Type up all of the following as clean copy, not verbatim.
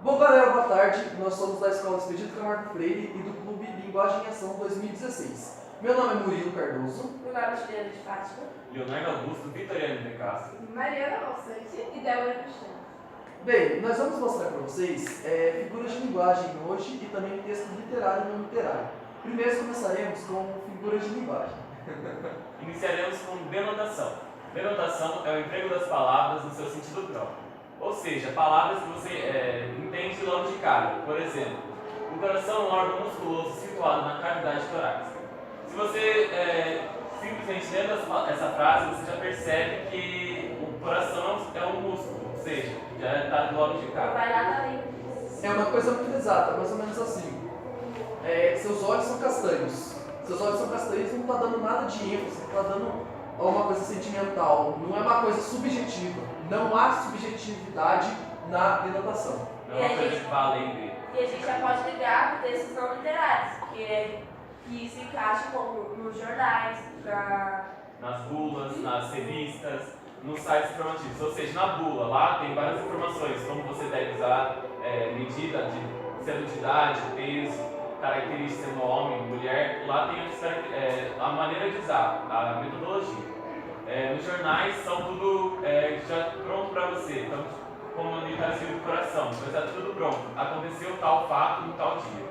Bom, galera, boa tarde. Nós somos da Escola Expedito Camargo Freire e do Clube Linguagem em Ação 2016. Meu nome é Murilo Cardoso. Meu nome é Juliana de Fátima. Leonardo Augusto, Vitoriano de Castro. Mariana Alçante e Débora Cristiano. Bem, nós vamos mostrar para vocês figuras de linguagem hoje e também texto literário e não literário. Primeiro começaremos com figuras de linguagem. Iniciaremos com denotação. Denotação é o emprego das palavras no seu sentido próprio. Ou seja, palavras que você entende logo de cara. Por exemplo, o coração é um órgão musculoso situado na cavidade torácica. Se você simplesmente lendo essa frase, você já percebe que o coração é um músculo, ou seja, já está logo de cara. Vai lá também. É uma coisa muito exata, mais ou menos assim. Seus olhos são castanhos. Seus olhos são castanhos, não está dando nada de ênfase, não está dando uma coisa sentimental, não é uma coisa subjetiva. Não há subjetividade na denotação. Não é uma coisa que vai além dele. E a gente já pode ligar para textos não literários, que se encaixam como nos jornais, nas bulas, nas revistas, nos sites informativos. Ou seja, na bula, lá tem várias informações, como você deve usar medida de sendo de idade, peso, características sendo homem, mulher. Lá tem a maneira de usar, a metodologia. Nos jornais são tudo já pronto para você, então, como ali está escrito do coração, então está tudo pronto. Aconteceu tal fato em tal dia.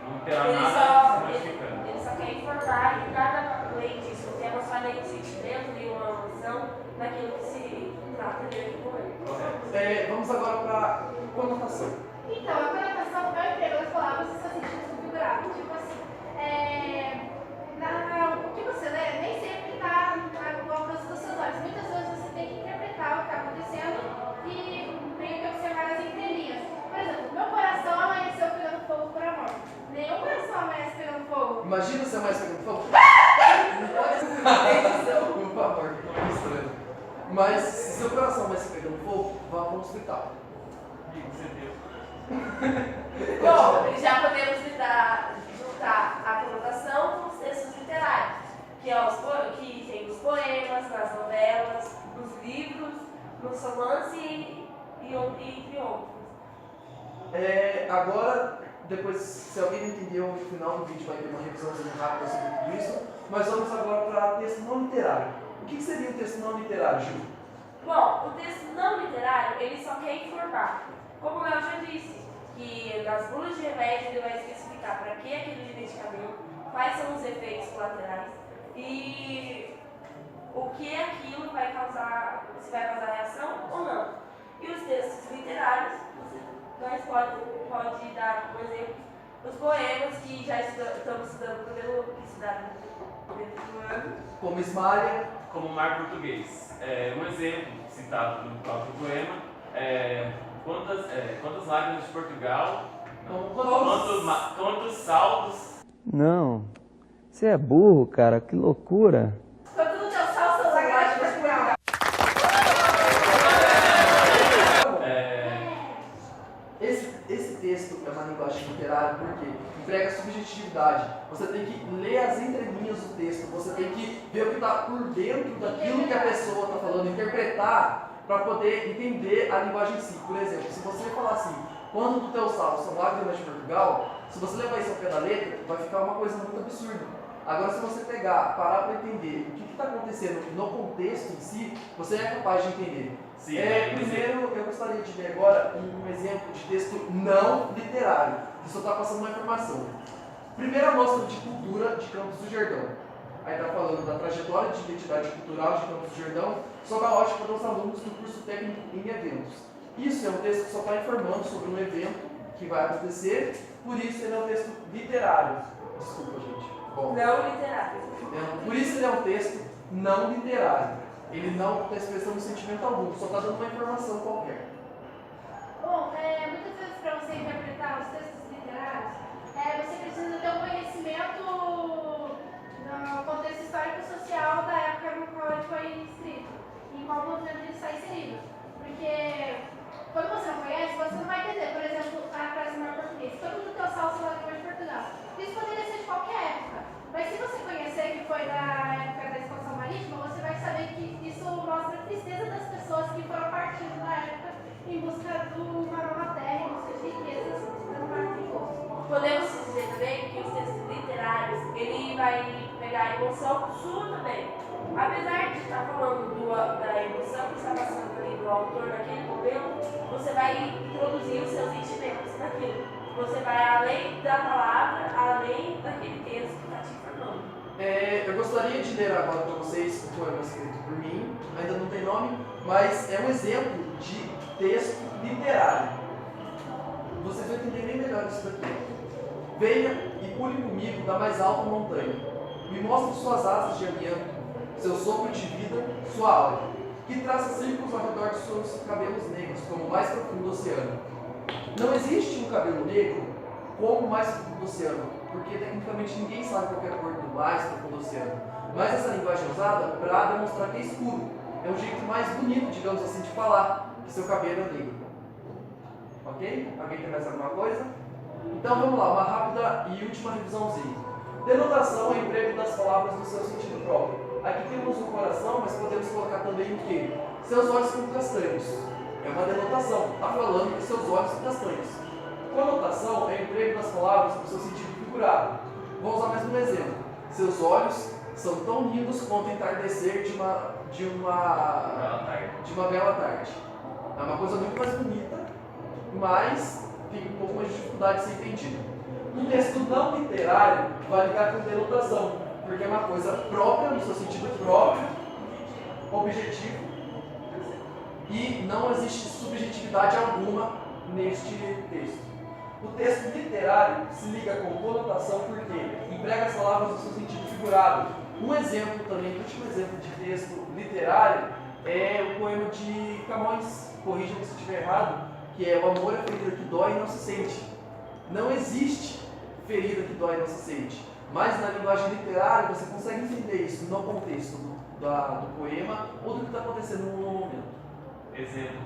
Não terá nada se modificando. Ele só quer informar e nada além disso. Não temos só nem sentimento, nenhuma emoção naquilo que se trata dele com ele. Vamos agora para a conotação. Então, a conotação é o emprego das palavras e seu sentido figurado. Tipo assim, o que você lê nem sempre está no alcance dos seus olhos. Muitas vezes você tem que interpretar o que está acontecendo e tem que observar as entrelinhas. Por exemplo, meu coração amanheceu pegando fogo por amor. Nenhum coração amanhece pegando fogo. Imagina se a mais pegando fogo. Por favor, que é estranho. Mas se seu coração vai se pegando fogo, vá para o hospital. Bom, já podemos juntar a conotação com os textos literários, que tem os poemas, nas novelas, nos livros, nos romances e entre outros. Agora, depois, se alguém não entendeu, no final do vídeo vai ter uma revisãozinha rápida sobre tudo isso. Mas vamos agora para texto não literário. O que seria um texto não literário, Ju? Bom, o texto não literário, ele só quer informar. Como o Léo já disse, que nas bulas de remédio ele vai especificar para que aquele medicamento, quais são os efeitos colaterais e o que aquilo vai causar, se vai causar reação ou não. E os textos literários, nós pode dar, por exemplo, os poemas que já estamos estudando no primeiro ano. Como Ismália. Como mar português. Um exemplo citado no próprio poema quantas lágrimas de Portugal, quantos saldos. Não, você é burro, cara, que loucura. Quanto no teu sal são lágrimas de Portugal. Esse texto é uma linguagem literária porque emprega subjetividade. Você tem que ler as entrelinhas do texto, você tem que ver o que está por dentro daquilo que a pessoa está falando, interpretar para poder entender a linguagem em si. Por exemplo, se você falar assim, quando do teu salvo são lágrimas de Portugal, se você levar isso ao pé da letra, vai ficar uma coisa muito absurda. Agora, se você parar para entender o que está acontecendo no contexto em si, você é capaz de entender. Sim, Primeiro, eu gostaria de ver agora um exemplo de texto não literário, que só está passando uma informação. Primeira mostra de cultura de Campos do Jordão. Aí está falando da trajetória de identidade cultural de Campos do Jordão, sob a ótica dos alunos do curso técnico em eventos. Isso é um texto que só está informando sobre um evento que vai acontecer, por isso ele é um texto literário. Desculpa, gente. Bom, Não literário. por isso ele é um texto não literário. Ele não está expressando sentimento algum, só está dando uma informação qualquer. Bom, muitas vezes para você interpretar os textos literários, você precisa ter um conhecimento no contexto histórico e social da época no qual ele foi escrito, em qual movimento ele está inserido. Porque quando você não conhece, você não vai entender. Por exemplo, a frase no português, todo mundo tem o salso lá de Portugal. Isso poderia ser de qualquer época. Mas se você conhecer que foi da época da expansão marítima, você vai saber que isso mostra a tristeza das pessoas que foram partindo na época em busca de uma nova terra, em busca de emoção sua também. Apesar de estar falando da emoção que está passando ali do autor naquele momento, você vai introduzir os seus sentimentos naquilo. Você vai além da palavra, além daquele texto que está te informando. Eu gostaria de ler agora para vocês um poema escrito por mim, ainda não tem nome, mas é um exemplo de texto literário. Vocês vão entender bem melhor isso daqui. Venha e pule comigo da mais alta montanha. Me mostre suas asas de amianto, seu sopro de vida, sua aura, que traça círculos ao redor de seus cabelos negros, como o mais profundo oceano. Não existe um cabelo negro como o mais profundo oceano, porque tecnicamente ninguém sabe qual é a cor do mais profundo oceano. Mas essa linguagem é usada para demonstrar que é escuro. É um jeito mais bonito, digamos assim, de falar que seu cabelo é negro. Ok? Alguém tem mais alguma coisa? Então vamos lá, uma rápida e última revisãozinha. Denotação é o emprego das palavras no seu sentido próprio. Aqui temos um coração, mas podemos colocar também o quê? Seus olhos são castanhos. É uma denotação. Está falando que seus olhos são castanhos. Conotação é o emprego das palavras no seu sentido figurado. Vou usar mais um exemplo. Seus olhos são tão lindos quanto o entardecer de uma bela tarde. É uma coisa muito mais bonita, mas fica um pouco mais de dificuldade de ser entendido. Um texto não literário vai ligar com denotação, porque é uma coisa própria, no seu sentido próprio, objetivo, e não existe subjetividade alguma neste texto. O texto literário se liga com conotação porque emprega as palavras no seu sentido figurado. Um exemplo também, o último exemplo de texto literário é o poema de Camões, corrija-me se estiver errado, que é o amor é ferida que dói e não se sente. Não existe ferida que dói e não se sente. Mas na linguagem literária você consegue entender isso no contexto do poema ou do que está acontecendo no momento. Exemplo,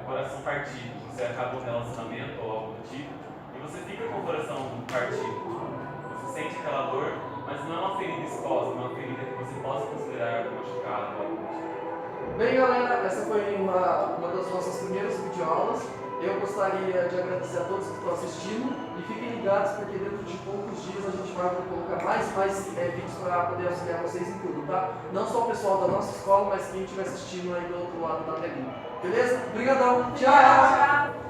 coração partido. Você acaba um relacionamento ou algo do tipo e você fica com o coração partido. Você sente aquela dor, mas não é uma ferida exposta, não é uma ferida que você possa considerar machucado ou algo do tipo. Bem, galera, essa foi uma das nossas primeiras videoaulas. Eu gostaria de agradecer a todos que estão assistindo e fiquem ligados porque dentro de poucos dias a gente vai colocar mais vídeos para poder auxiliar vocês em tudo, tá? Não só o pessoal da nossa escola, mas quem estiver assistindo aí do outro lado da telinha. Beleza? Obrigadão! Tchau!